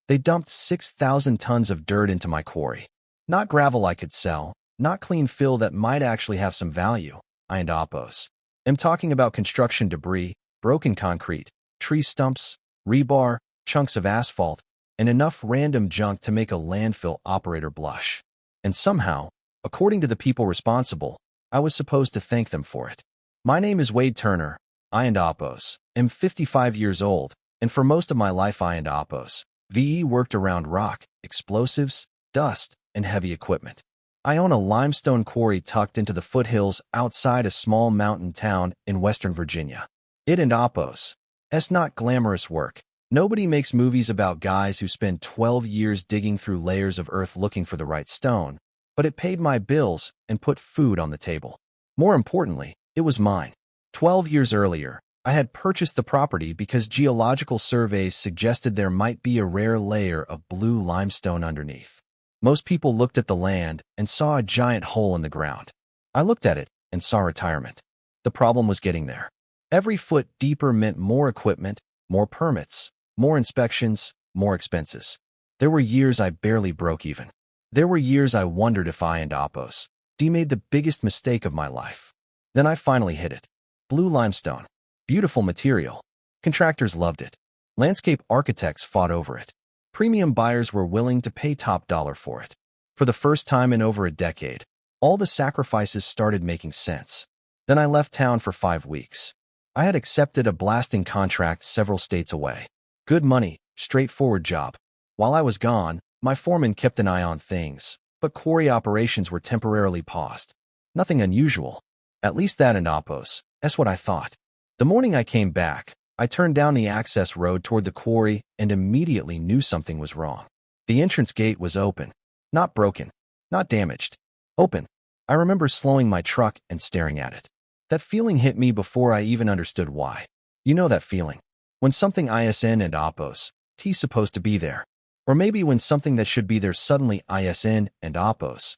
They dumped 6,000 tons of dirt into my quarry. Not gravel I could sell, not clean fill that might actually have some value. I and Oppos. I'm talking about construction debris, broken concrete, tree stumps, rebar, chunks of asphalt, and enough random junk to make a landfill operator blush. And somehow, according to the people responsible, I was supposed to thank them for it. My name is Wade Turner. I and Oppos. I'm 55 years old, and for most of my life I and Oppos. VE worked around rock, explosives, dust, and heavy equipment. I own a limestone quarry tucked into the foothills outside a small mountain town in Western Virginia. It and Oppos. It's not glamorous work. Nobody makes movies about guys who spend 12 years digging through layers of earth looking for the right stone, but it paid my bills and put food on the table. More importantly, it was mine. 12 years earlier, I had purchased the property because geological surveys suggested there might be a rare layer of blue limestone underneath. Most people looked at the land and saw a giant hole in the ground. I looked at it and saw retirement. The problem was getting there. Every foot deeper meant more equipment, more permits, more inspections, more expenses. There were years I barely broke even. There were years I wondered if I and Oppos made the biggest mistake of my life. Then I finally hit it. Blue limestone. Beautiful material. Contractors loved it. Landscape architects fought over it. Premium buyers were willing to pay top dollar for it. For the first time in over a decade, all the sacrifices started making sense. Then I left town for 5 weeks. I had accepted a blasting contract several states away. Good money, straightforward job. While I was gone, my foreman kept an eye on things, but quarry operations were temporarily paused. Nothing unusual. At least that and Oppos. That's what I thought. The morning I came back, I turned down the access road toward the quarry and immediately knew something was wrong. The entrance gate was open. Not broken. Not damaged. Open. I remember slowing my truck and staring at it. That feeling hit me before I even understood why. You know that feeling. When something ISN and Oppos supposed to be there. Or maybe when something that should be there suddenly ISN and Oppos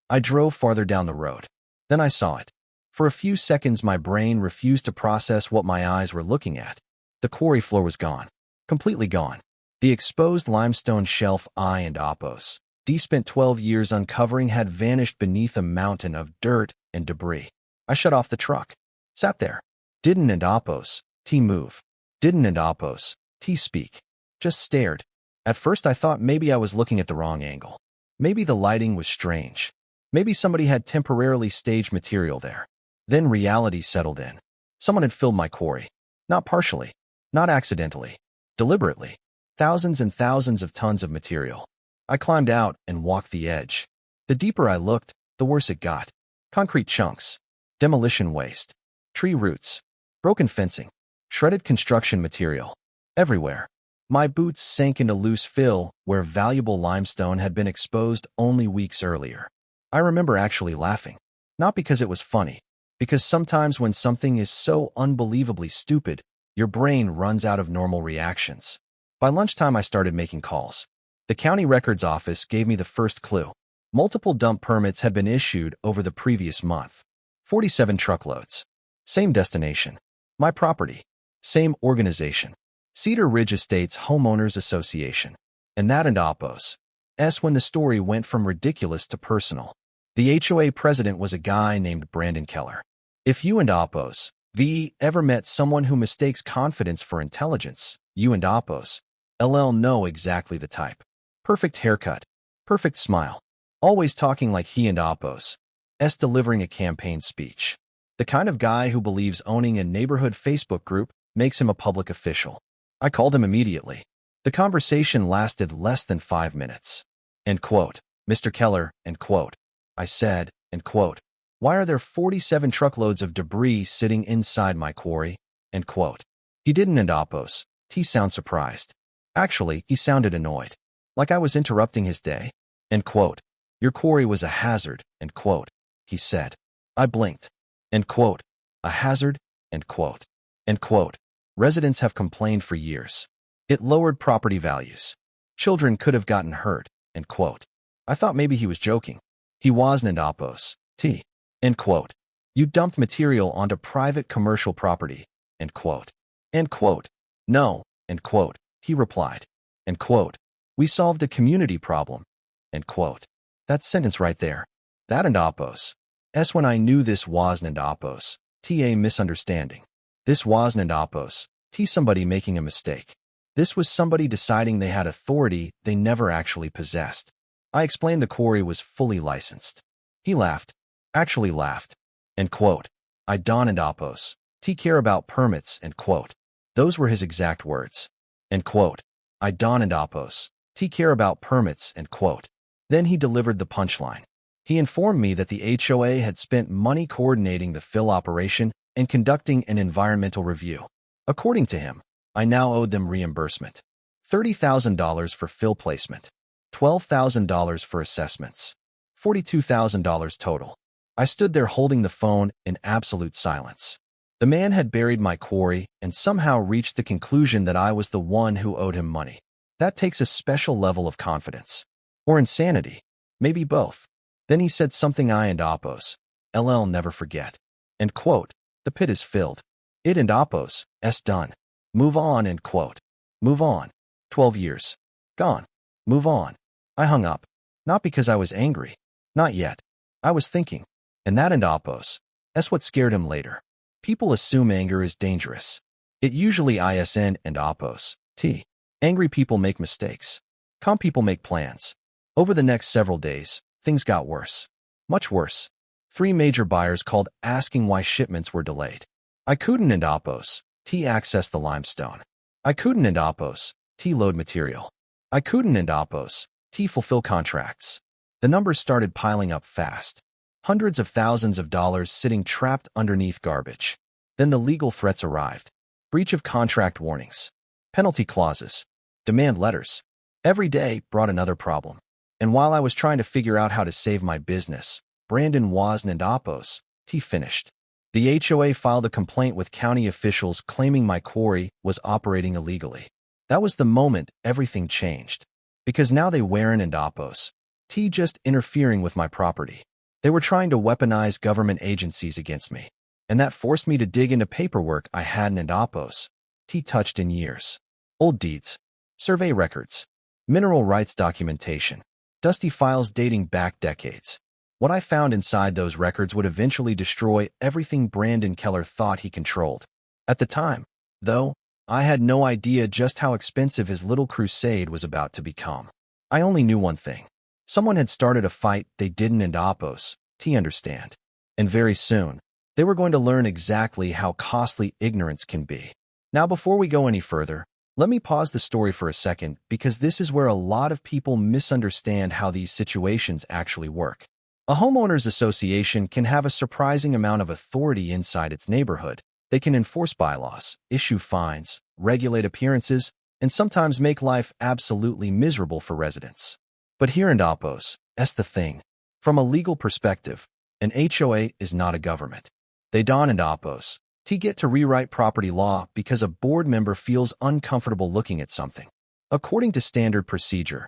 I drove farther down the road. Then I saw it. For a few seconds my brain refused to process what my eyes were looking at. The quarry floor was gone. Completely gone. The exposed limestone shelf I and Oppos spent 12 years uncovering had vanished beneath a mountain of dirt and debris. I shut off the truck. Sat there. Didn't and Oppos move. Didn't and Oppos speak. Just stared. At first I thought maybe I was looking at the wrong angle. Maybe the lighting was strange. Maybe somebody had temporarily staged material there. Then reality settled in. Someone had filled my quarry. Not partially. Not accidentally. Deliberately. Thousands and thousands of tons of material. I climbed out and walked the edge. The deeper I looked, the worse it got. Concrete chunks. Demolition waste. Tree roots. Broken fencing. Shredded construction material. Everywhere. My boots sank into loose fill where valuable limestone had been exposed only weeks earlier. I remember actually laughing. Not because it was funny. Because sometimes when something is so unbelievably stupid, your brain runs out of normal reactions. By lunchtime, I started making calls. The county records office gave me the first clue. Multiple dump permits had been issued over the previous month. 47 truckloads. Same destination. My property. Same organization. Cedar Ridge Estates Homeowners Association. And that and Oppos. When the story went from ridiculous to personal. The HOA president was a guy named Brandon Keller. If you and Oppos ever met someone who mistakes confidence for intelligence, you and Oppos know exactly the type. Perfect haircut. Perfect smile. Always talking like he and Oppos delivering a campaign speech. The kind of guy who believes owning a neighborhood Facebook group makes him a public official. I called him immediately. The conversation lasted less than 5 minutes. End quote. Mr. Keller, end quote. I said, end quote. Why are there 47 truckloads of debris sitting inside my quarry? End quote. He didn't and Oppos sound surprised. Actually, he sounded annoyed. Like I was interrupting his day. End quote. Your quarry was a hazard, end quote. He said. I blinked. End quote. A hazard, end quote. End quote. Residents have complained for years. It lowered property values. Children could have gotten hurt, end quote. I thought maybe he was joking. He wasn't and Oppos end quote. You dumped material onto private commercial property, end quote. End quote. No, end quote. He replied. End quote. We solved a community problem. End quote. That sentence right there. That and oppos. When I knew this wasn't oppos. A misunderstanding. This wasn't oppos. Somebody making a mistake. This was somebody deciding they had authority they never actually possessed. I explained the quarry was fully licensed. He laughed. Actually laughed. End quote. I don't and oppos. Care about permits. End quote. Those were his exact words. End quote. I don't and oppos. Care about permits. End quote. Then he delivered the punchline. He informed me that the HOA had spent money coordinating the fill operation and conducting an environmental review. According to him, I now owed them reimbursement. $30,000 for fill placement. $12,000 for assessments. $42,000 total. I stood there holding the phone in absolute silence. The man had buried my quarry and somehow reached the conclusion that I was the one who owed him money. That takes a special level of confidence. Or insanity. Maybe both. Then he said something I and oppos. LL never forget. End quote. The pit is filled. It and oppos. Done. Move on. End quote. Move on. 12 years. Gone. Move on. I hung up. Not because I was angry. Not yet. I was thinking. And that and oppos. That's what scared him later. People assume anger is dangerous. It usually isn and oppos. Angry people make mistakes. Calm people make plans. Over the next several days, things got worse. Much worse. 3 major buyers called asking why shipments were delayed. I couldn't and oppos. Access the limestone. I couldn't and oppos. Load material. I couldn't and oppos. Fulfill contracts. The numbers started piling up fast. Hundreds of thousands of dollars sitting trapped underneath garbage. Then the legal threats arrived. Breach of contract warnings. Penalty clauses. Demand letters. Every day brought another problem. And while I was trying to figure out how to save my business, Brandon wasn't and oppos. Finished. The HOA filed a complaint with county officials claiming my quarry was operating illegally. That was the moment everything changed. Because now they weren't and oppos. Just interfering with my property. They were trying to weaponize government agencies against me. And that forced me to dig into paperwork I hadn't and oppos. Touched in years. Old deeds. Survey records. Mineral rights documentation. Dusty files dating back decades. What I found inside those records would eventually destroy everything Brandon Keller thought he controlled. At the time, though, I had no idea just how expensive his little crusade was about to become. I only knew one thing. Someone had started a fight they didn't and oppos. Understand. And very soon, they were going to learn exactly how costly ignorance can be. Now, before we go any further, let me pause the story for a second because this is where a lot of people misunderstand how these situations actually work. A homeowners association can have a surprising amount of authority inside its neighborhood. They can enforce bylaws, issue fines, regulate appearances, and sometimes make life absolutely miserable for residents. But here in oppos, that's the thing. From a legal perspective, an HOA is not a government. They don't and oppos. Get to rewrite property law because a board member feels uncomfortable looking at something. According to standard procedure,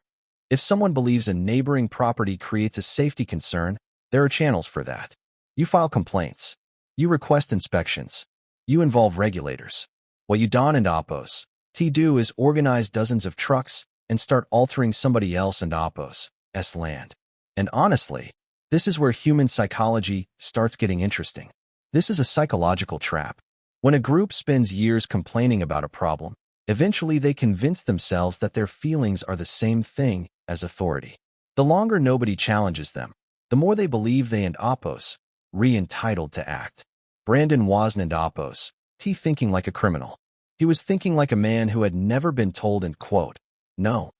if someone believes a neighboring property creates a safety concern, there are channels for that. You file complaints. You request inspections. You involve regulators. What you don't and oppos. Do is organize dozens of trucks and start altering somebody else and oppos' land. And honestly, this is where human psychology starts getting interesting. This is a psychological trap. When a group spends years complaining about a problem, eventually they convince themselves that their feelings are the same thing as authority. The longer nobody challenges them, the more they believe they and oppos, re-entitled to act. Brandon wasn't and oppos, thinking like a criminal. He was thinking like a man who had never been told and quote, no,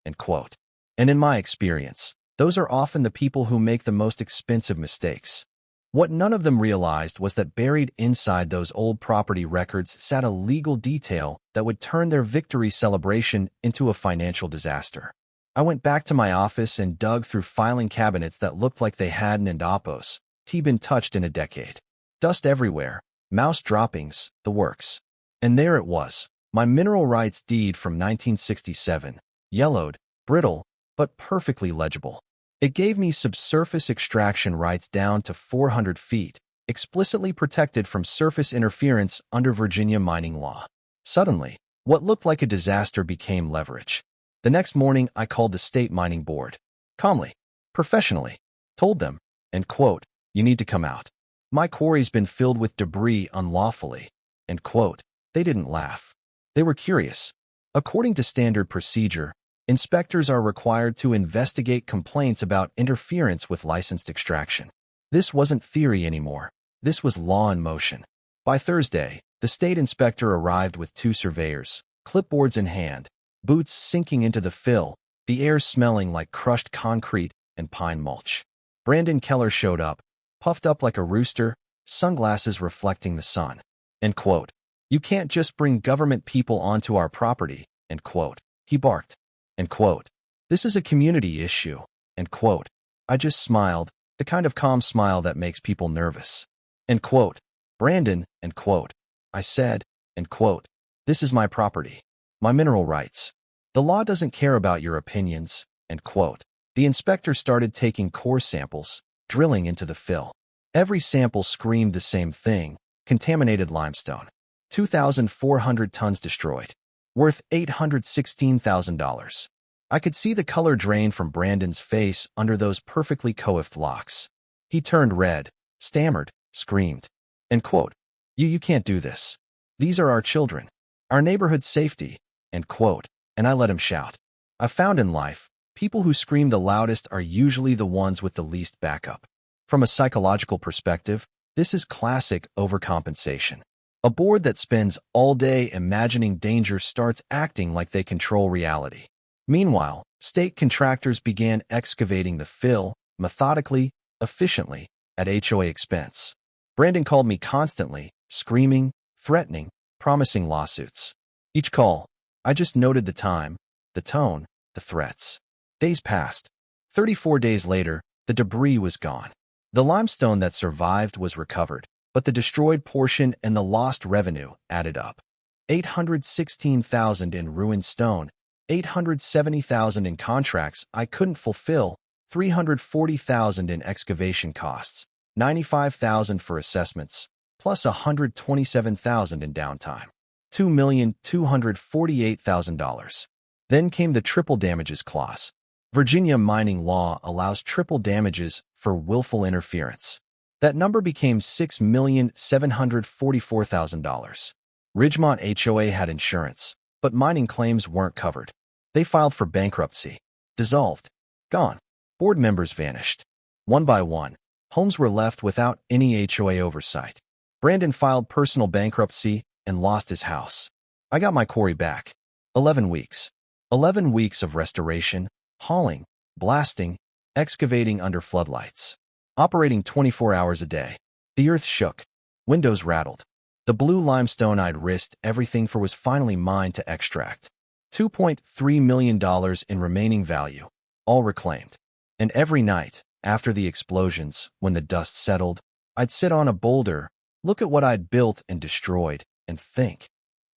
end quote. And in my experience, those are often the people who make the most expensive mistakes. What none of them realized was that buried inside those old property records sat a legal detail that would turn their victory celebration into a financial disaster. I went back to my office and dug through filing cabinets that looked like they hadn't and oppos, been touched in a decade. Dust everywhere, mouse droppings, the works. And there it was, my mineral rights deed from 1967, yellowed, brittle, but perfectly legible. It gave me subsurface extraction rights down to 400 feet, explicitly protected from surface interference under Virginia mining law. Suddenly, what looked like a disaster became leverage. The next morning, I called the state mining board. Calmly, professionally, told them, end quote, you need to come out. My quarry's been filled with debris unlawfully, end quote. They didn't laugh. They were curious. According to standard procedure, inspectors are required to investigate complaints about interference with licensed extraction. This wasn't theory anymore. This was law in motion. By Thursday, the state inspector arrived with 2 surveyors, clipboards in hand, boots sinking into the fill, the air smelling like crushed concrete and pine mulch. Brandon Keller showed up, puffed up like a rooster, sunglasses reflecting the sun. End quote. You can't just bring government people onto our property, end quote. He barked. End quote. This is a community issue, end quote. I just smiled, the kind of calm smile that makes people nervous. End quote. Brandon, end quote. I said, end quote. This is my property. My mineral rights. The law doesn't care about your opinions, end quote. The inspector started taking core samples, drilling into the fill. Every sample screamed the same thing: contaminated limestone. 2,400 tons destroyed. Worth $816,000. I could see the color drain from Brandon's face under those perfectly coiffed locks. He turned red, stammered, screamed. End quote. You can't do this. These are our children. Our neighborhood's safety. End quote. And I let him shout. I've found in life, people who scream the loudest are usually the ones with the least backup. From a psychological perspective, this is classic overcompensation. A board that spends all day imagining danger starts acting like they control reality. Meanwhile, state contractors began excavating the fill, methodically, efficiently, at HOA expense. Brandon called me constantly, screaming, threatening, promising lawsuits. Each call, I just noted the time, the tone, the threats. Days passed. 34 days later, the debris was gone. The limestone that survived was recovered, but the destroyed portion and the lost revenue added up. $816,000 in ruined stone, $870,000 in contracts I couldn't fulfill, $340,000 in excavation costs, $95,000 for assessments, plus $127,000 in downtime. $2,248,000. Then came the triple damages clause. Virginia mining law allows triple damages for willful interference. That number became $6,744,000. Ridgemont HOA had insurance, but mining claims weren't covered. They filed for bankruptcy. Dissolved. Gone. Board members vanished. One by one, homes were left without any HOA oversight. Brandon filed personal bankruptcy and lost his house. I got my quarry back. 11 weeks. 11 weeks of restoration, hauling, blasting, excavating under floodlights. Operating 24 hours a day. The earth shook. Windows rattled. The blue limestone I'd risked everything for was finally mine to extract. $2.3 million in remaining value, all reclaimed. And every night, after the explosions, when the dust settled, I'd sit on a boulder, look at what I'd built and destroyed, and think,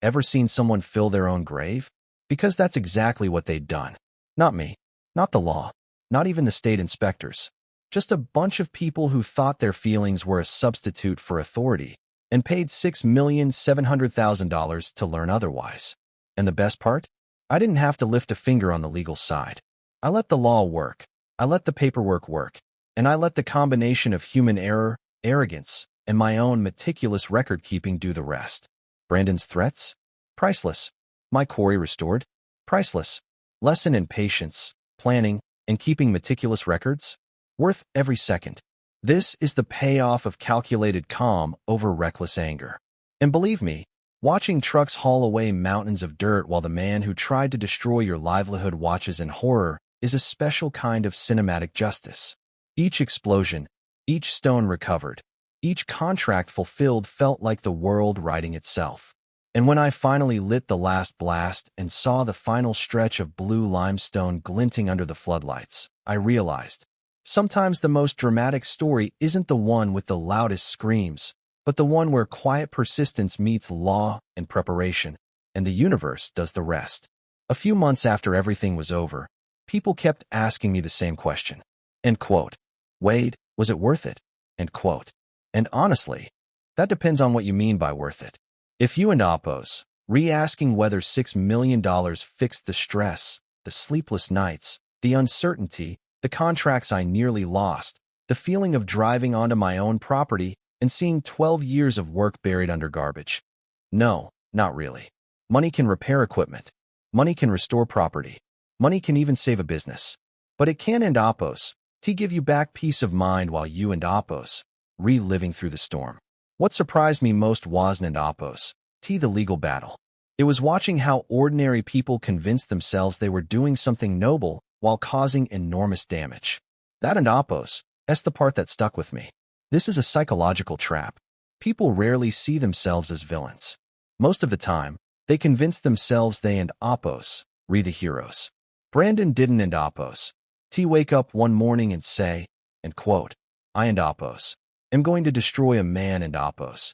ever seen someone fill their own grave? Because that's exactly what they'd done. Not me, not the law, not even the state inspectors. Just a bunch of people who thought their feelings were a substitute for authority and paid $6,700,000 to learn otherwise. And the best part? I didn't have to lift a finger on the legal side. I let the law work. I let the paperwork work. And I let the combination of human error, arrogance, and my own meticulous record-keeping do the rest. Brandon's threats? Priceless. My quarry restored? Priceless. Lesson in patience, planning, and keeping meticulous records? Worth every second. This is the payoff of calculated calm over reckless anger. And believe me, watching trucks haul away mountains of dirt while the man who tried to destroy your livelihood watches in horror is a special kind of cinematic justice. Each explosion, each stone recovered, each contract fulfilled felt like the world righting itself. And when I finally lit the last blast and saw the final stretch of blue limestone glinting under the floodlights, I realized, sometimes the most dramatic story isn't the one with the loudest screams, but the one where quiet persistence meets law and preparation, and the universe does the rest. A few months after everything was over, people kept asking me the same question. End quote. Wade, was it worth it? End quote. And honestly, that depends on what you mean by worth it. If you and Oppos, re-asking whether $6 million fixed the stress, the sleepless nights, the uncertainty, the contracts I nearly lost, the feeling of driving onto my own property and seeing 12 years of work buried under garbage. No, not really. Money can repair equipment. Money can restore property. Money can even save a business. But it can't end Oppos. To give you back peace of mind while you and Oppos, reliving through the storm. What surprised me most wasn't Oppos, the legal battle. It was watching how ordinary people convinced themselves they were doing something noble while causing enormous damage. That and Oppos, that's the part that stuck with me. This is a psychological trap. People rarely see themselves as villains. Most of the time, they convince themselves they and Oppos, the heroes. Brandon didn't end Oppos. Wake up one morning and say, and quote, I and Oppos am going to destroy a man and Oppos'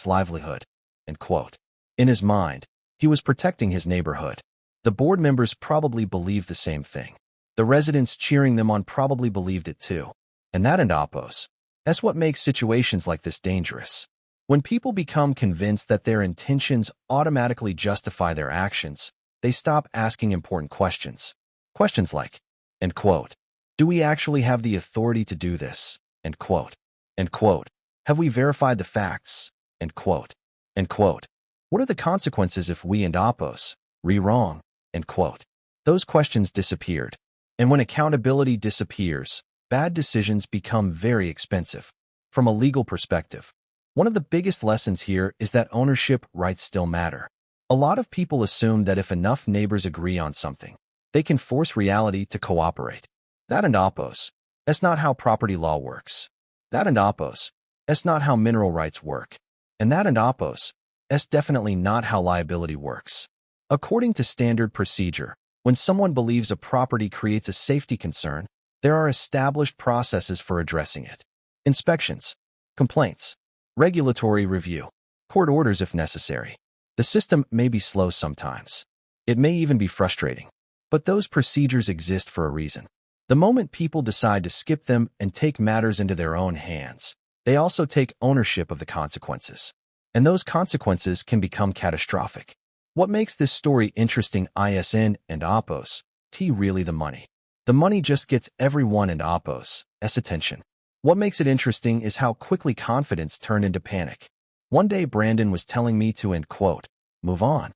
livelihood, end quote. In his mind, he was protecting his neighborhood. The board members probably believed the same thing. The residents cheering them on probably believed it too. And that and Oppos. That's what makes situations like this dangerous. When people become convinced that their intentions automatically justify their actions, they stop asking important questions. Questions like, end quote, do we actually have the authority to do this? End quote. End quote. Have we verified the facts? End quote. End quote. What are the consequences if we and Oppos wrong? End quote. Those questions disappeared. And when accountability disappears, bad decisions become very expensive. From a legal perspective, one of the biggest lessons here is that ownership rights still matter. A lot of people assume that if enough neighbors agree on something, they can force reality to cooperate. That and Oppos, that's not how property law works. That and Oppos, that's not how mineral rights work. And that and Oppos, that's definitely not how liability works. According to standard procedure, when someone believes a property creates a safety concern, there are established processes for addressing it. Inspections, complaints, regulatory review, court orders if necessary. The system may be slow sometimes. It may even be frustrating. But those procedures exist for a reason. The moment people decide to skip them and take matters into their own hands, they also take ownership of the consequences. And those consequences can become catastrophic. What makes this story interesting isn't and Oppos, really the money. The money just gets everyone and Oppos' attention. What makes it interesting is how quickly confidence turned into panic. One day Brandon was telling me to, end quote, move on,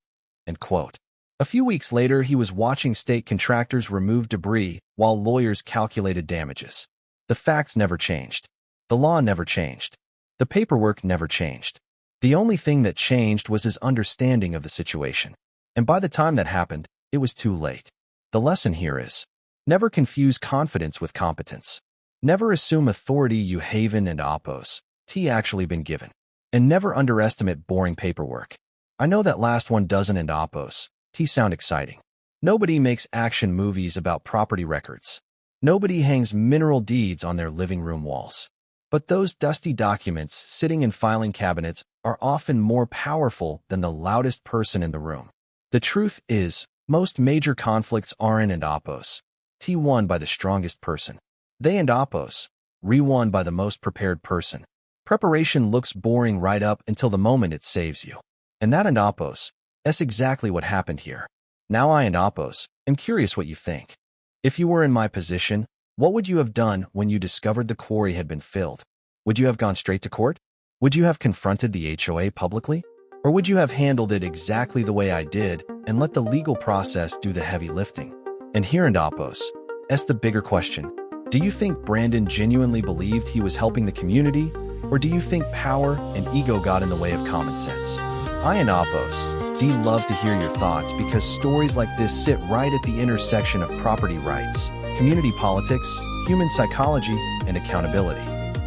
end quote. A few weeks later, he was watching state contractors remove debris while lawyers calculated damages. The facts never changed. The law never changed. The paperwork never changed. The only thing that changed was his understanding of the situation. And by the time that happened, it was too late. The lesson here is, never confuse confidence with competence. Never assume authority you haven't and Oppos actually been given. And never underestimate boring paperwork. I know that last one doesn't and Oppos sound exciting. Nobody makes action movies about property records. Nobody hangs mineral deeds on their living room walls. But those dusty documents sitting in filing cabinets are often more powerful than the loudest person in the room. The truth is, most major conflicts aren't and Oppos won by the strongest person. They and Oppos won by the most prepared person. Preparation looks boring right up until the moment it saves you. And that and Oppos, that's exactly what happened here. Now I and Oppos am curious what you think. If you were in my position, what would you have done when you discovered the quarry had been filled? Would you have gone straight to court? Would you have confronted the HOA publicly? Or would you have handled it exactly the way I did and let the legal process do the heavy lifting? And here in Oppos, that's the bigger question. Do you think Brandon genuinely believed he was helping the community? Or do you think power and ego got in the way of common sense? I and Oppos love to hear your thoughts because stories like this sit right at the intersection of property rights, community politics, human psychology, and accountability.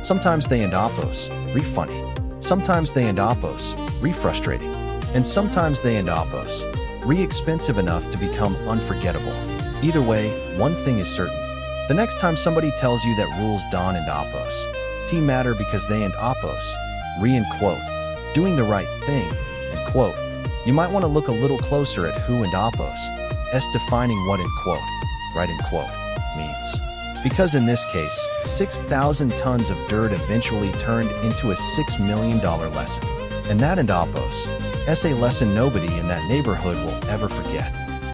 Sometimes they and Oppos funny. Sometimes they and Oppos frustrating. And sometimes they and Oppos expensive enough to become unforgettable. Either way, one thing is certain. The next time somebody tells you that rules don't and Oppos matter because they and Oppos end quote, doing the right thing, end quote, you might want to look a little closer at who and Oppos defining what end quote, right end quote, means. Because in this case, 6,000 tons of dirt eventually turned into a $6 million lesson. And that and Oppos, a lesson nobody in that neighborhood will ever forget.